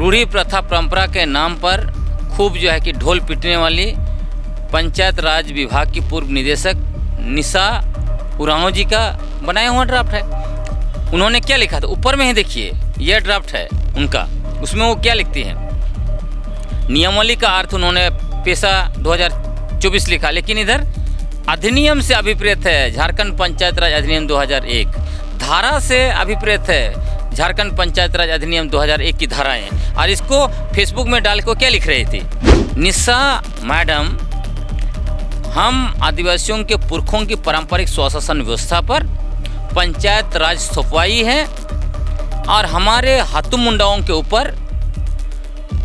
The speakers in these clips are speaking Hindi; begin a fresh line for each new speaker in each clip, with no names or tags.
रूढ़ी प्रथा परंपरा के नाम पर खूब जो है कि ढोल पीटने वाली पंचायत राज विभाग की पूर्व निदेशक निशा उरांव जी का बनाया हुआ ड्राफ्ट है। उन्होंने क्या लिखा था ऊपर में ही देखिए, यह ड्राफ्ट है उनका। उसमें वो क्या लिखती हैं, नियमावली का अर्थ उन्होंने पेशा 2024 लिखा, लेकिन इधर अधिनियम से अभिप्रेत है झारखंड पंचायत राज अधिनियम 2001। धारा से अभिप्रेत है झारखंड पंचायत राज अधिनियम 2001 की धाराएं। और इसको फेसबुक में डाल के क्या लिख रही थी, निशा मैडम, हम आदिवासियों के पुरखों की पारंपरिक स्वशासन व्यवस्था पर पंचायत राज थोपवाई है और हमारे हाथू मुंडाओं के ऊपर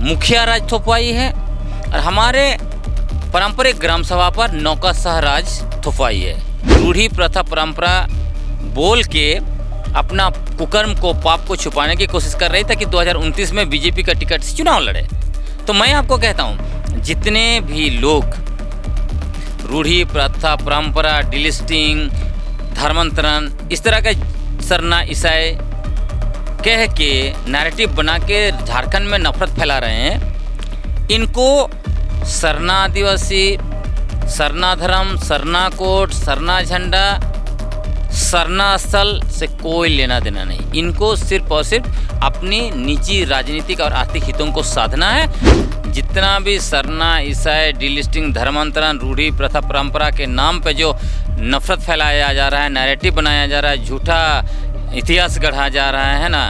मुखिया राज थोपवाई है और हमारे पारंपरिक ग्राम सभा पर नौकरशाह राज थोपवाई है। रूढ़ी प्रथा परंपरा बोल के अपना कुकर्म को, पाप को छुपाने की कोशिश कर रही ताकि 2029 में बीजेपी का टिकट से चुनाव लड़े। तो मैं आपको कहता हूँ, जितने भी लोग रूढ़ी प्रथा परंपरा, डिलिस्टिंग, धर्मांतरण, इस तरह का सरना ईसाई कह के नैरेटिव बना के झारखंड में नफरत फैला रहे हैं, इनको सरना आदिवासी, सरना धर्म, सरना कोट, सरना झंडा, सरना स्थल से कोई लेना देना नहीं। इनको सिर्फ और सिर्फ अपनी निजी राजनीतिक और आर्थिक हितों को साधना है। जितना भी सरना ईसाई, डिलिस्टिंग, धर्मांतरण, रूढ़ी प्रथा परंपरा के नाम पे जो नफरत फैलाया जा रहा है, नैरेटिव बनाया जा रहा है, झूठा इतिहास गढ़ा जा रहा है ना,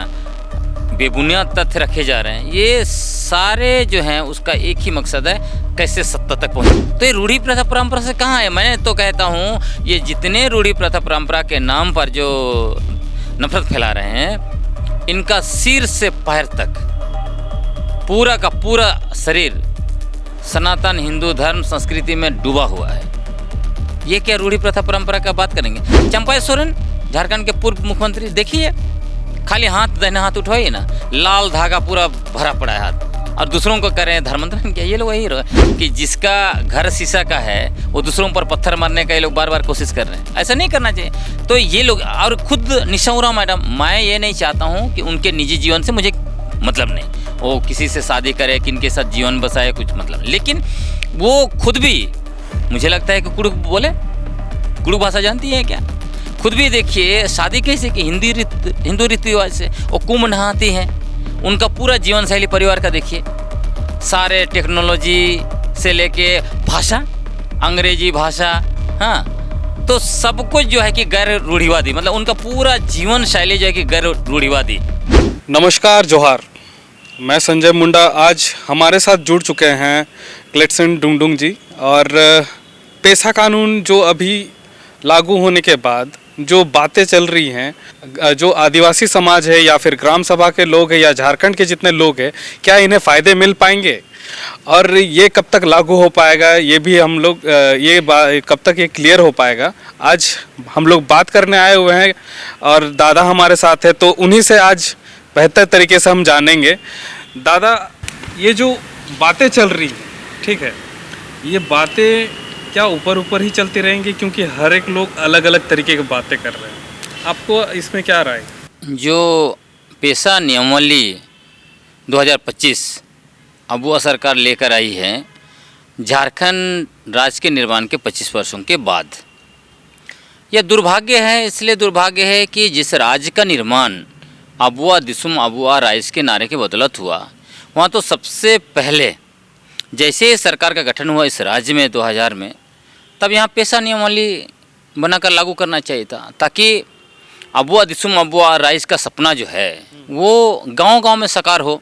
बेबुनियाद तथ्य रखे जा रहे हैं, ये सारे जो हैं उसका एक ही मकसद है, कैसे सत्ता तक पहुँचे। तो ये रूढ़ी प्रथा परंपरा से कहाँ है? मैं तो कहता हूँ ये जितने रूढ़ी प्रथा परंपरा के नाम पर जो नफरत फैला रहे हैं, इनका सिर से पैर तक पूरा का पूरा शरीर सनातन हिंदू धर्म संस्कृति में डूबा हुआ है। ये क्या रूढ़ी प्रथा परंपरा का बात करेंगे? चंपाई सोरेन झारखंड के पूर्व मुख्यमंत्री, देखिए खाली हाथ, दाहिना हाथ उठवाइए ना, लाल धागा पूरा भरा पड़ा है हाथ, और दूसरों को करें धर्मांतरण। क्या ये लोग वही कि जिसका घर शीशा का है वो दूसरों पर पत्थर मारने का ये लोग बार बार कोशिश कर रहे हैं? ऐसा नहीं करना चाहिए। तो ये लोग, और खुद निशा उरांव मैडम, मैं ये नहीं चाहता हूँ कि उनके निजी जीवन से मुझे मतलब नहीं, वो किसी से शादी करे, किनके साथ जीवन बसाए, कुछ मतलब, लेकिन वो खुद भी मुझे लगता है कि कुड़ुक भाषा जानती है क्या? खुद भी देखिए शादी कैसे कि हिंदू रीति रिवाज से वो कुंभ नहाती हैं। उनका पूरा जीवन शैली परिवार का देखिए, सारे टेक्नोलॉजी से लेके भाषा, अंग्रेजी भाषा, हाँ, तो सब कुछ जो है कि गैर रूढ़िवादी, मतलब उनका पूरा जीवन शैली जो है कि गैर रूढ़िवादी।
नमस्कार, जोहार, मैं संजय मुंडा। आज हमारे साथ जुड़ चुके हैं ग्लेडसन डुंगडुंग जी। और पेशा कानून जो अभी लागू होने के बाद जो बातें चल रही हैं, जो आदिवासी समाज है या फिर ग्राम सभा के लोग हैं या झारखंड के जितने लोग हैं, क्या इन्हें फ़ायदे मिल पाएंगे और ये कब तक लागू हो पाएगा, ये भी हम लोग कब तक ये क्लियर हो पाएगा, आज हम लोग बात करने आए हुए हैं। और दादा हमारे साथ है, तो उन्हीं से आज बेहतर तरीके से हम जानेंगे। दादा, ये जो बातें चल रही हैं, ठीक है, ये बातें क्या ऊपर ही चलती रहेंगी? क्योंकि हर एक लोग अलग अलग तरीके की बातें कर रहे हैं, आपको इसमें क्या राय?
जो पेशा नियमावली 2025 अबुआ सरकार लेकर आई है झारखंड राज्य के निर्माण के 25 वर्षों के बाद, यह दुर्भाग्य है। इसलिए दुर्भाग्य है कि जिस राज्य का निर्माण अबुआ दिसुम अबुआ राइज के नारे के बदौलत हुआ, वहाँ तो सबसे पहले जैसे सरकार का गठन हुआ इस राज्य में 2000 में, तब यहाँ पेशा नियमावली बनाकर लागू करना चाहिए था, ताकि अबुआ दिसुम अबुआ राइज का सपना जो है वो गांव-गांव में साकार हो।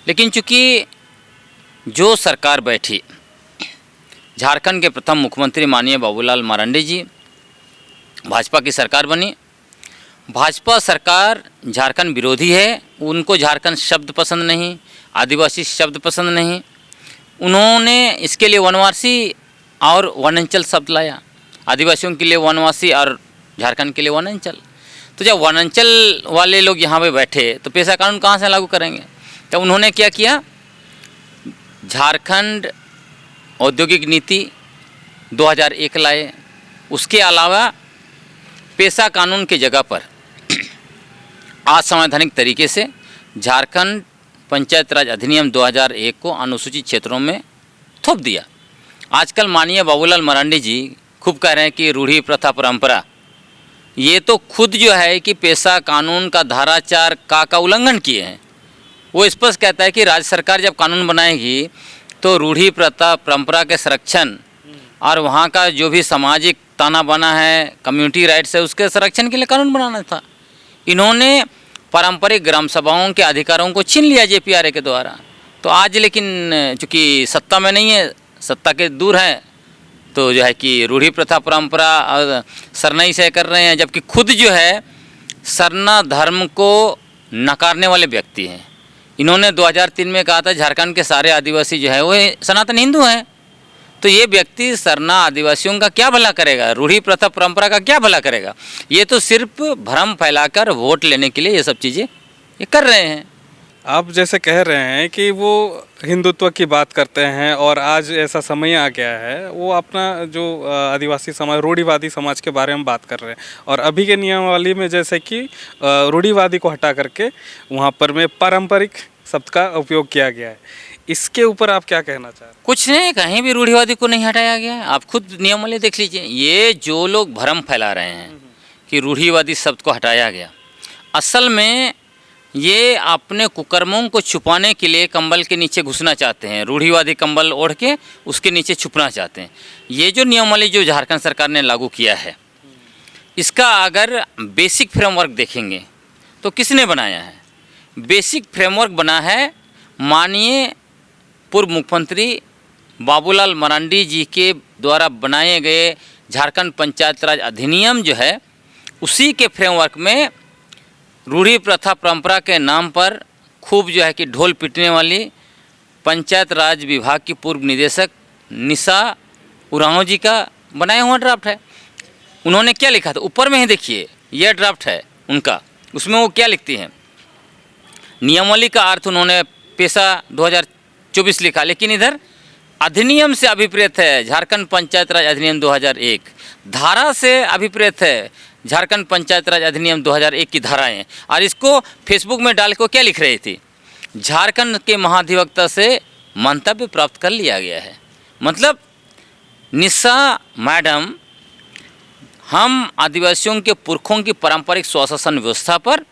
लेकिन चूँकि जो सरकार बैठी, झारखंड के प्रथम मुख्यमंत्री माननीय बाबूलाल मरांडी जी, भाजपा की सरकार बनी। भाजपा सरकार झारखंड विरोधी है, उनको झारखंड शब्द पसंद नहीं, आदिवासी शब्द पसंद नहीं। उन्होंने इसके लिए वनवासी और वनांचल शब्द लाया, आदिवासियों के लिए वनवासी और झारखंड के लिए वनांचल। तो जब वनांचल वाले लोग यहाँ पे बैठे तो पेशा कानून कहाँ से लागू करेंगे? तो उन्होंने क्या किया, झारखंड औद्योगिक नीति 2001 लाए। उसके अलावा पेशा कानून की जगह पर असंवैधानिक तरीके से झारखंड पंचायत राज अधिनियम 2001 को अनुसूचित क्षेत्रों में थोप दिया। आजकल माननीय बाबूलाल मरांडी जी खूब कह रहे हैं कि रूढ़ी प्रथा परंपरा, ये तो खुद जो है कि पेशा कानून का धारा 4 का उल्लंघन किए हैं। वो स्पष्ट कहता है कि राज्य सरकार जब कानून बनाएगी तो रूढ़ी प्रथा परंपरा के संरक्षण और वहाँ का जो भी सामाजिक ताना बाना है, कम्युनिटी राइट्स है, उसके संरक्षण के लिए कानून बनाना था। इन्होंने पारंपरिक ग्राम सभाओं के अधिकारों को छीन लिया JPRA के द्वारा। तो आज लेकिन चूँकि सत्ता में नहीं है, सत्ता के दूर है, तो जो है कि रूढ़ी प्रथा परंपरा और सरनाई से कर रहे हैं, जबकि खुद जो है सरना धर्म को नकारने वाले व्यक्ति हैं। इन्होंने 2003 में कहा था झारखंड के सारे आदिवासी जो है वो सनातन हिंदू हैं। तो ये व्यक्ति सरना आदिवासियों का क्या भला करेगा, रूढ़ी प्रथा परंपरा का क्या भला करेगा? ये तो सिर्फ भ्रम फैलाकर वोट लेने के लिए ये सब चीज़ें ये कर रहे हैं।
आप जैसे कह रहे हैं कि वो हिंदुत्व की बात करते हैं और आज ऐसा समय आ गया है, वो अपना जो आदिवासी समाज, रूढ़िवादी समाज के बारे में बात कर रहे हैं। और अभी के नियमावली में जैसे कि रूढ़िवादी को हटा करके वहाँ पर में पारंपरिक शब्द का उपयोग किया गया है। इसके ऊपर आप क्या कहना चाह रहे हैं?
कुछ नहीं, कहीं भी रूढ़िवादी को नहीं हटाया गया है। आप खुद नियमावली देख लीजिए। ये जो लोग भ्रम फैला रहे हैं कि रूढ़िवादी शब्द को हटाया गया, असल में ये अपने कुकर्मों को छुपाने के लिए कंबल के नीचे घुसना चाहते हैं। रूढ़िवादी कंबल ओढ़ के उसके नीचे छुपना चाहते हैं। ये जो नियमावली जो झारखंड सरकार ने लागू किया है, इसका अगर बेसिक फ्रेमवर्क देखेंगे तो किसने बनाया है? बेसिक फ्रेमवर्क बना है माननीय पूर्व मुख्यमंत्री बाबूलाल मरांडी जी के द्वारा बनाए गए झारखंड पंचायत राज अधिनियम जो है, उसी के फ्रेमवर्क में रूढ़ी प्रथा परंपरा के नाम पर खूब जो है कि ढोल पीटने वाली पंचायत राज विभाग की पूर्व निदेशक निशा उरांव जी का बनाया हुआ ड्राफ्ट है। उन्होंने क्या लिखा था ऊपर में ही देखिए, यह ड्राफ्ट है उनका। उसमें वो क्या लिखती हैं, नियमावली का अर्थ उन्होंने पेशा 2024 लिखा, लेकिन इधर अधिनियम से अभिप्रेत है झारखंड पंचायत राज अधिनियम 2001, धारा से अभिप्रेत है झारखंड पंचायत राज अधिनियम 2001 की धाराएं। और इसको फेसबुक में डाल के क्या लिख रही थी, झारखंड के महाधिवक्ता से मंतव्य प्राप्त कर लिया गया है। मतलब निशा मैडम हम आदिवासियों के पुरखों की पारंपरिक स्वशासन व्यवस्था पर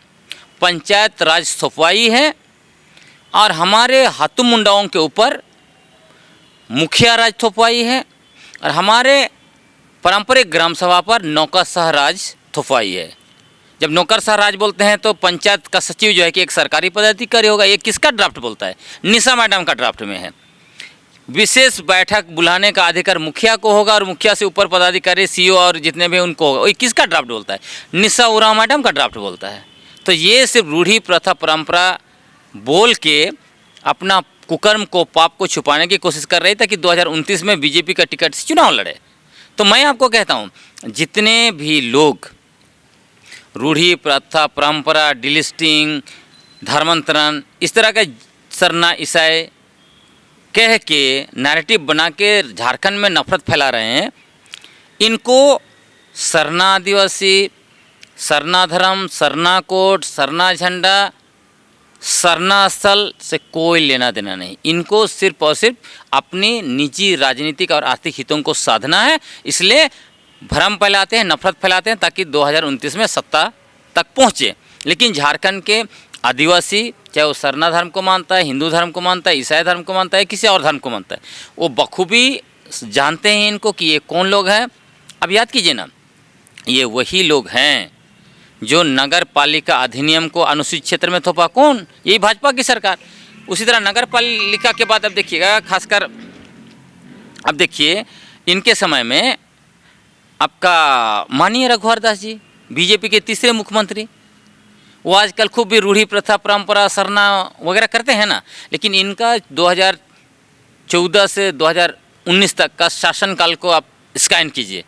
पंचायत राज थोपवाई है और हमारे हाथू मुंडाओं के ऊपर मुखिया राज थोपवाई है और हमारे पारंपरिक ग्राम सभा पर नौकरशाह राज थोपवाई है। जब नौकरशाह राज बोलते हैं तो पंचायत का सचिव जो है कि एक सरकारी पदाधिकारी होगा। ये किसका ड्राफ्ट बोलता है? निशा मैडम का ड्राफ्ट में है। विशेष बैठक बुलाने का अधिकार मुखिया को होगा और मुखिया से ऊपर पदाधिकारी CO और जितने भी उनको होगा। ये किसका ड्राफ्ट बोलता है? निशा उरांव मैडम का ड्राफ्ट बोलता है। तो ये सिर्फ रूढ़ी प्रथा परंपरा बोल के अपना कुकर्म को, पाप को छुपाने की कोशिश कर रही, ताकि 2029 में BJP का टिकट से चुनाव लड़े। तो मैं आपको कहता हूँ, जितने भी लोग रूढ़ी प्रथा परंपरा, डिलिस्टिंग, धर्मांतरण, इस तरह का सरना ईसाई कह के नैरेटिव बना के झारखंड में नफरत फैला रहे हैं, इनको सरना आदिवासी, सरना धर्म, सरना कोड, सरना झंडा, सरना स्थल से कोई लेना देना नहीं। इनको सिर्फ और सिर्फ अपनी निजी राजनीतिक और आर्थिक हितों को साधना है। इसलिए भ्रम फैलाते हैं, नफरत फैलाते हैं, ताकि 2029 में सत्ता तक पहुँचे। लेकिन झारखंड के आदिवासी, चाहे वो सरना धर्म को मानता है, हिंदू धर्म को मानता है, ईसाई धर्म को मानता है, किसी और धर्म को मानता है, वो बखूबी जानते हैं इनको कि ये कौन लोग हैं। अब याद कीजिए ना, ये वही लोग हैं जो नगर पालिका अधिनियम को अनुसूचित क्षेत्र में थोपा। कौन? यही भाजपा की सरकार। उसी तरह नगर पालिका के बाद अब देखिएगा, खासकर अब देखिए इनके समय में आपका माननीय रघुवर दास जी, BJP के तीसरे मुख्यमंत्री, वो आजकल खूब भी रूढ़ी प्रथा परंपरा सरना वगैरह करते हैं ना, लेकिन इनका 2014 से 2019 तक का शासनकाल को आप स्कैन कीजिए,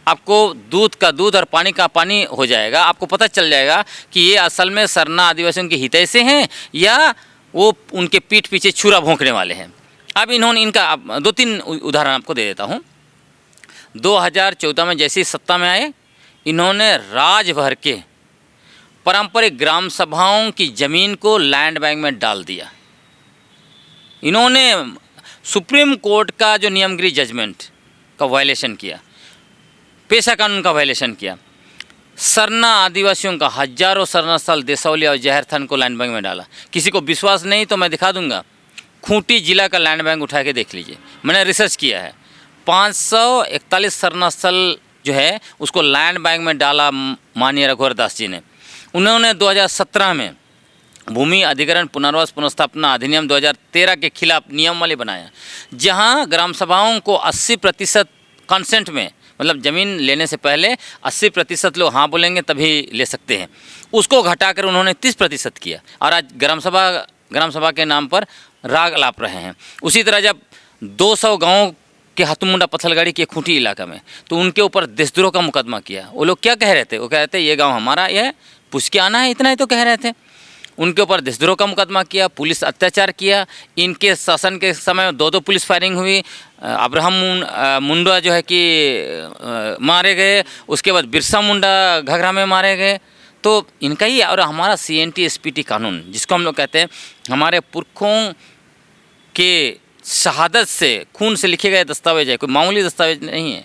आपको दूध का दूध और पानी का पानी हो जाएगा। आपको पता चल जाएगा कि ये असल में सरना आदिवासियों के हितैषी हैं या वो उनके पीठ पीछे छुरा भोंकने वाले हैं। अब इन्होंने इनका 2-3 उदाहरण आपको दे देता हूँ। 2014 में जैसे ही सत्ता में आए, इन्होंने राज भर के पारंपरिक ग्राम सभाओं की ज़मीन को लैंड बैंक में डाल दिया। इन्होंने सुप्रीम कोर्ट का जो नियमगिरी जजमेंट का वायलेशन किया, पेशा कानून का वायलेशन किया, सरना आदिवासियों का हजारों सरना स्थल देसौली और जहरथन को लैंड बैंक में डाला। किसी को विश्वास नहीं तो मैं दिखा दूंगा, खूंटी जिला का लैंड बैंक उठा के देख लीजिए, मैंने रिसर्च किया है। 541 सरना स्थल जो है उसको लैंड बैंक में डाला माननीय रघुवर दास जी ने। उन्होंने 2017 में भूमि अधिग्रहण पुनर्वास पुनर्स्थापना अधिनियम 2013 के खिलाफ नियमावली बनाया, जहां ग्राम सभाओं को 80% कंसेंट में, मतलब ज़मीन लेने से पहले 80% लोग हाँ बोलेंगे तभी ले सकते हैं, उसको घटाकर उन्होंने 30% किया। और आज ग्राम सभा के नाम पर राग अलाप रहे हैं। उसी तरह जब 200 गाँव के हाथुमुंडा पत्थलगाड़ी के खूंटी इलाका में, तो उनके ऊपर देशद्रोह का मुकदमा किया। वो लोग क्या कह रहे थे? वो कह रहे थे ये गांव हमारा, ये है, पूछ के आना है, इतना ही तो कह रहे थे। उनके ऊपर देशद्रोह का मुकदमा किया, पुलिस अत्याचार किया। इनके शासन के समय 2 पुलिस फायरिंग हुई। अब्राहम मुंडा जो है कि मारे गए, उसके बाद बिरसा मुंडा घघरा में मारे गए। तो इनका ही, और हमारा CNT SPT कानून जिसको हम लोग कहते हैं, हमारे पुरखों के शहादत से, खून से लिखे गए दस्तावेज है, कोई मामूली दस्तावेज नहीं है।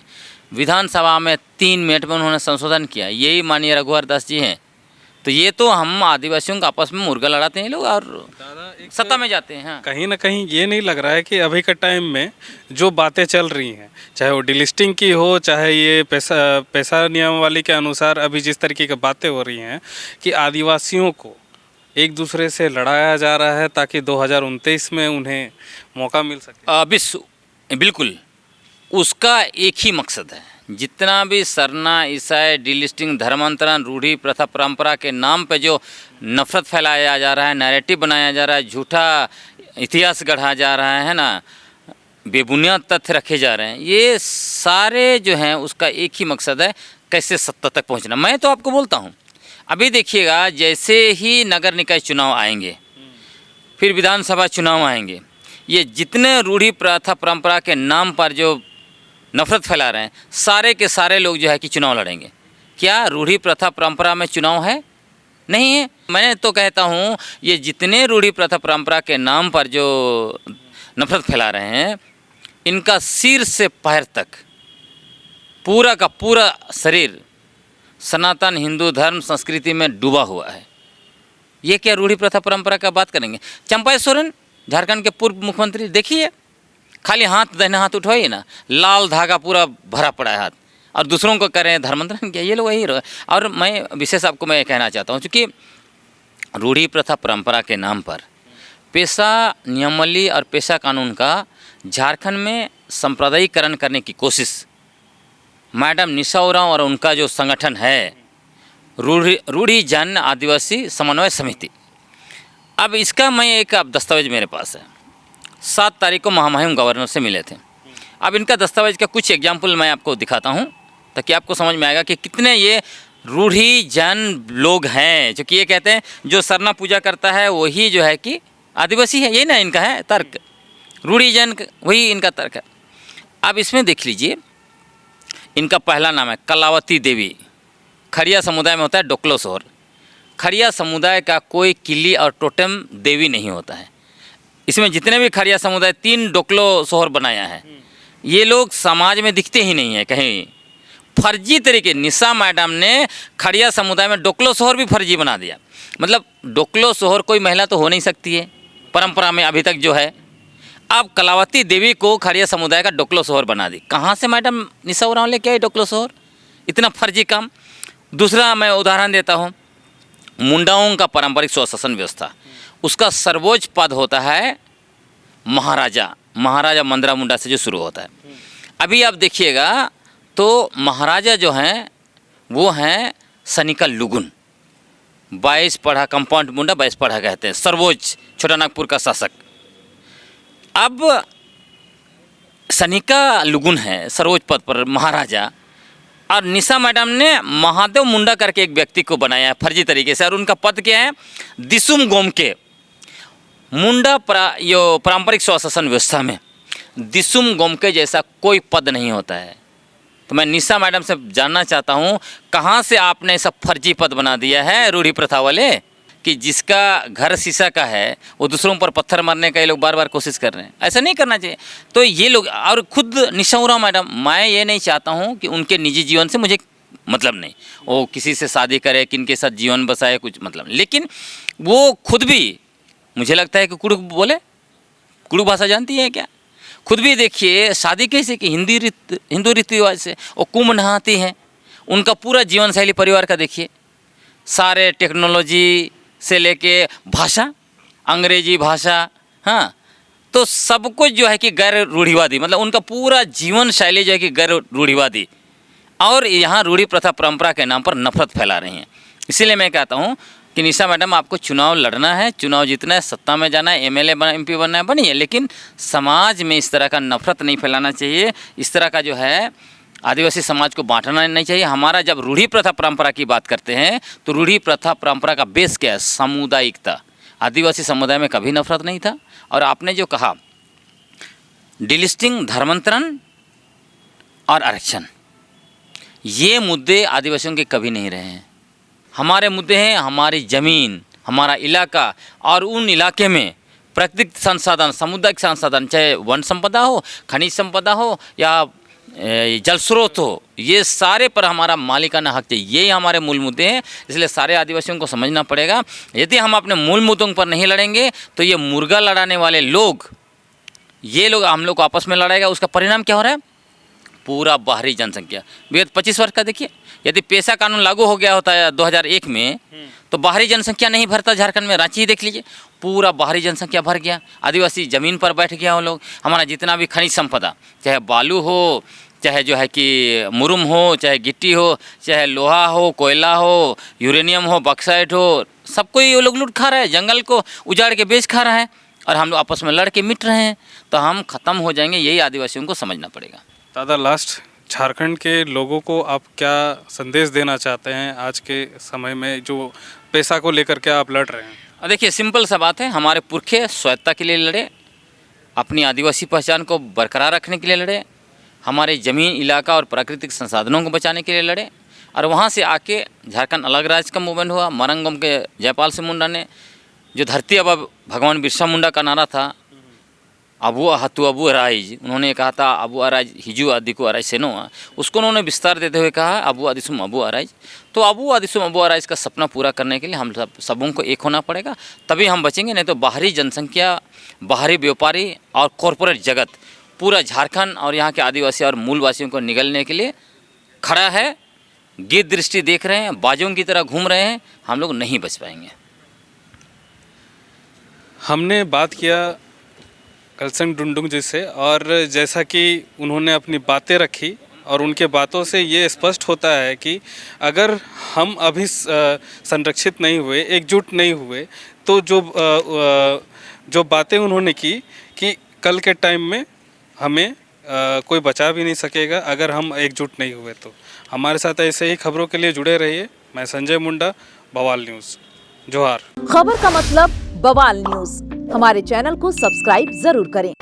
विधानसभा में 3 मिनट में उन्होंने संशोधन किया, यही माननीय रघुवर दास जी हैं। तो ये तो हम आदिवासियों का आपस में मुर्गा लड़ाते हैं लोग और सत्ता में जाते हैं। हाँ।
कहीं ना कहीं ये नहीं लग रहा है कि अभी के टाइम में जो बातें चल रही हैं, चाहे वो डिलिस्टिंग की हो, चाहे ये पैसा नियमावली के अनुसार अभी जिस तरीके की बातें हो रही हैं कि आदिवासियों को एक दूसरे से लड़ाया जा रहा है ताकि 2029 में उन्हें मौका मिल सके।
बिल्कुल, उसका एक ही मकसद है। जितना भी सरना, ईसाई, डिलिस्टिंग, धर्मांतरण, रूढ़ी, प्रथा, परंपरा के नाम पे जो नफरत फैलाया जा रहा है, नैरेटिव बनाया जा रहा है, झूठा इतिहास गढ़ा जा रहा है ना, बेबुनियाद तथ्य रखे जा रहे हैं, ये सारे जो हैं उसका एक ही मकसद है, कैसे सत्ता तक पहुंचना। मैं तो आपको बोलता हूं, अभी देखिएगा, जैसे ही नगर निकाय चुनाव आएंगे, फिर विधानसभा चुनाव आएंगे, ये जितने रूढ़ी, प्रथा, परंपरा के नाम पर जो नफरत फैला रहे हैं, सारे के सारे लोग जो है कि चुनाव लड़ेंगे। क्या रूढ़ी, प्रथा, परंपरा में चुनाव है? नहीं है। मैं तो कहता हूँ ये जितने रूढ़ी, प्रथा, परंपरा के नाम पर जो नफरत फैला रहे हैं, इनका सिर से पैर तक पूरा का पूरा शरीर सनातन हिंदू धर्म संस्कृति में डूबा हुआ है। ये क्या रूढ़ी, प्रथा, परंपरा का बात करेंगे? चंपाई सोरेन, झारखंड के पूर्व मुख्यमंत्री, देखिए खाली हाथ, दाहिना हाथ उठवाइए ना, लाल धागा पूरा भरा पड़ा है हाथ, और दूसरों को करें धर्मांतरण किया, ये लोग वही रहे। और मैं विशेष आपको मैं कहना चाहता हूँ, क्योंकि रूढ़ी, प्रथा, परंपरा के नाम पर पेशा नियमावली और पेशा कानून का झारखंड में सांप्रदायिकरण करने की कोशिश मैडम निशा उरांव और उनका जो संगठन है रूढ़ी जन आदिवासी समन्वय समिति। अब इसका मैं एक दस्तावेज मेरे पास है, 7 तारीख को महामहिम गवर्नर से मिले थे। अब इनका दस्तावेज का कुछ एग्जाम्पल मैं आपको दिखाता हूँ ताकि आपको समझ में आएगा कि कितने ये रूढ़ी जन लोग हैं, जो कि ये कहते हैं जो सरना पूजा करता है वही जो है कि आदिवासी है। यही ना इनका है तर्क, रूढ़ी जन वही इनका तर्क है। अब इसमें देख लीजिए, इनका पहला नाम है कलावती देवी, खड़िया समुदाय में होता है डोकलो सोहर। खड़िया समुदाय का कोई किली और टोटेम देवी नहीं होता है। इसमें जितने भी खड़िया समुदाय 3 डोकलो सोहर बनाया है, ये लोग समाज में दिखते ही नहीं है कहीं। फर्जी तरीके, निशा मैडम ने खड़िया समुदाय में डोकलो सोहर भी फर्जी बना दिया। मतलब डोकलो सोहर कोई महिला तो हो नहीं सकती है परंपरा में अभी तक जो है। अब कलावती देवी को खड़िया समुदाय का डोकलो सोहर बना दी। कहाँ से मैडम निशा उरांव लेके आई डोकलो सोहर? इतना फर्जी काम। दूसरा मैं उदाहरण देता हूँ, मुंडाओं का पारंपरिक स्वशासन व्यवस्था, उसका सर्वोच्च पद होता है महाराजा। महाराजा मंदरा मुंडा से जो शुरू होता है। अभी आप देखिएगा तो महाराजा जो हैं वो हैं सनिका लुगुन, 22 पढ़ा कंपाउंड मुंडा, 22 पढ़ा कहते हैं, सर्वोच्च छोटानागपुर का शासक। अब सनिका लुगुन है सर्वोच्च पद पर महाराजा, और निशा मैडम ने महादेव मुंडा करके एक व्यक्ति को बनाया है फर्जी तरीके से, और उनका पद क्या है? दिसुम गोमके। मुंडा पारंपरिक स्वशासन व्यवस्था में दिसुम गोमके जैसा कोई पद नहीं होता है। तो मैं निशा मैडम से जानना चाहता हूँ, कहाँ से आपने ऐसा फर्जी पद बना दिया है रूढ़ी प्रथा वाले? कि जिसका घर शीशा का है वो दूसरों पर पत्थर मारने का ये लोग बार बार कोशिश कर रहे हैं। ऐसा नहीं करना चाहिए। तो ये लोग, और खुद निशा उरांव मैडम, मैं ये नहीं चाहता हूँ कि उनके निजी जीवन से मुझे मतलब नहीं, वो किसी से शादी करे, किनके साथ जीवन बसाए, कुछ मतलब नहीं, लेकिन वो खुद भी, मुझे लगता है कि कुड़ू भाषा जानती है क्या? खुद भी देखिए शादी कैसे कि हिंदू रीति रिवाज से वो कुंभ नहाती हैं। उनका पूरा जीवन शैली परिवार का देखिए, सारे टेक्नोलॉजी से लेके भाषा, अंग्रेजी भाषा, हाँ, तो सब कुछ जो है कि गैर रूढ़िवादी, मतलब उनका पूरा जीवन शैली जो है कि गैर रूढ़िवादी, और यहाँ रूढ़ी प्रथा परंपरा के नाम पर नफरत फैला रही हैं। इसीलिए मैं कहता हूँ कि निशा मैडम, आपको चुनाव लड़ना है, चुनाव जीतना है, सत्ता में जाना है, एमएलए एमपी बनना है, बनिए, लेकिन समाज में इस तरह का नफरत नहीं फैलाना चाहिए। इस तरह का जो है आदिवासी समाज को बांटना नहीं चाहिए। हमारा जब रूढ़ी प्रथा परंपरा की बात करते हैं तो रूढ़ी प्रथा परंपरा का बेस क्या है? सामुदायिकता। आदिवासी समुदाय में कभी नफरत नहीं था। और आपने जो कहा डिलिस्टिंग, धर्मांतरण और आरक्षण, ये मुद्दे आदिवासियों के कभी नहीं रहे हैं। हमारे मुद्दे हैं हमारी ज़मीन, हमारा इलाका, और उन इलाके में प्राकृतिक संसाधन, सामुदायिक संसाधन, चाहे वन संपदा हो, खनिज संपदा हो या जल स्रोत हो, ये सारे पर हमारा मालिकाना हक चाहिए। यही हमारे मूल मुद्दे हैं। इसलिए सारे आदिवासियों को समझना पड़ेगा, यदि हम अपने मूल मुद्दों पर नहीं लड़ेंगे तो ये मुर्गा लड़ाने वाले लोग, ये लोग हम लोग को आपस में लड़ाएगा। उसका परिणाम क्या हो रहा है? पूरा बाहरी जनसंख्या। विगत 25 वर्ष का देखिए, यदि पेशा कानून लागू हो गया होता है 2001 में, तो बाहरी जनसंख्या नहीं भरता झारखंड में। रांची ही देख लीजिए, पूरा बाहरी जनसंख्या भर गया, आदिवासी ज़मीन पर बैठ गया वो लोग। हमारा जितना भी खनिज संपदा, चाहे बालू हो, चाहे जो है कि मुरुम हो, चाहे गिट्टी हो, चाहे लोहा हो, कोयला हो, यूरेनियम हो, बॉक्साइट हो, सबको ये लोग लूट खा रहे हैं, जंगल को उजाड़ के बेच खा रहा है, और हम लोग आपस में लड़ के मिट रहे हैं। तो हम ख़त्म हो जाएंगे, यही आदिवासियों को समझना पड़ेगा।
दादा, लास्ट, झारखंड के लोगों को आप क्या संदेश देना चाहते हैं आज के समय में जो पेशा को लेकर के आप लड़ रहे हैं?
देखिए, सिंपल सा बात है, हमारे पुरखे स्वायत्ता के लिए लड़े, अपनी आदिवासी पहचान को बरकरार रखने के लिए लड़े, हमारे ज़मीन, इलाका और प्राकृतिक संसाधनों को बचाने के लिए लड़े, और वहाँ से आके झारखंड अलग राज्य का मूवमेंट हुआ। मरंगम के जयपाल सिंह मुंडा ने जो धरती अब भगवान बिरसा मुंडा का नारा था, अबू हतु अबू अराइज, उन्होंने कहा था अबू अराइज हिजू आदि को अराइज सेनो, उसको उन्होंने विस्तार देते हुए कहा अबू आदिसुम अबू अराइज। तो अबू आदिसुम अबू अराइज का सपना पूरा करने के लिए हम सबों को एक होना पड़ेगा, तभी हम बचेंगे। नहीं तो बाहरी जनसंख्या, बाहरी व्यापारी और कॉरपोरेट जगत पूरा झारखंड और यहाँ के आदिवासी और मूलवासियों को निगलने के लिए खड़ा है। गिद्ध दृष्टि देख रहे हैं, बाजों की तरह घूम रहे हैं, हम लोग नहीं बच पाएंगे।
हमने बात किया कलसन डुंडुंग जी से, और जैसा कि उन्होंने अपनी बातें रखी, और उनके बातों से ये स्पष्ट होता है कि अगर हम अभी संरक्षित नहीं हुए, एकजुट नहीं हुए, तो जो बातें उन्होंने की कि कल के टाइम में हमें कोई बचा भी नहीं सकेगा अगर हम एकजुट नहीं हुए। तो हमारे साथ ऐसे ही खबरों के लिए जुड़े रहिए। मैं संजय मुंडा, बवाल न्यूज़, जोहार।
खबर का मतलब बवाल न्यूज। हमारे चैनल को सब्सक्राइब जरूर करें।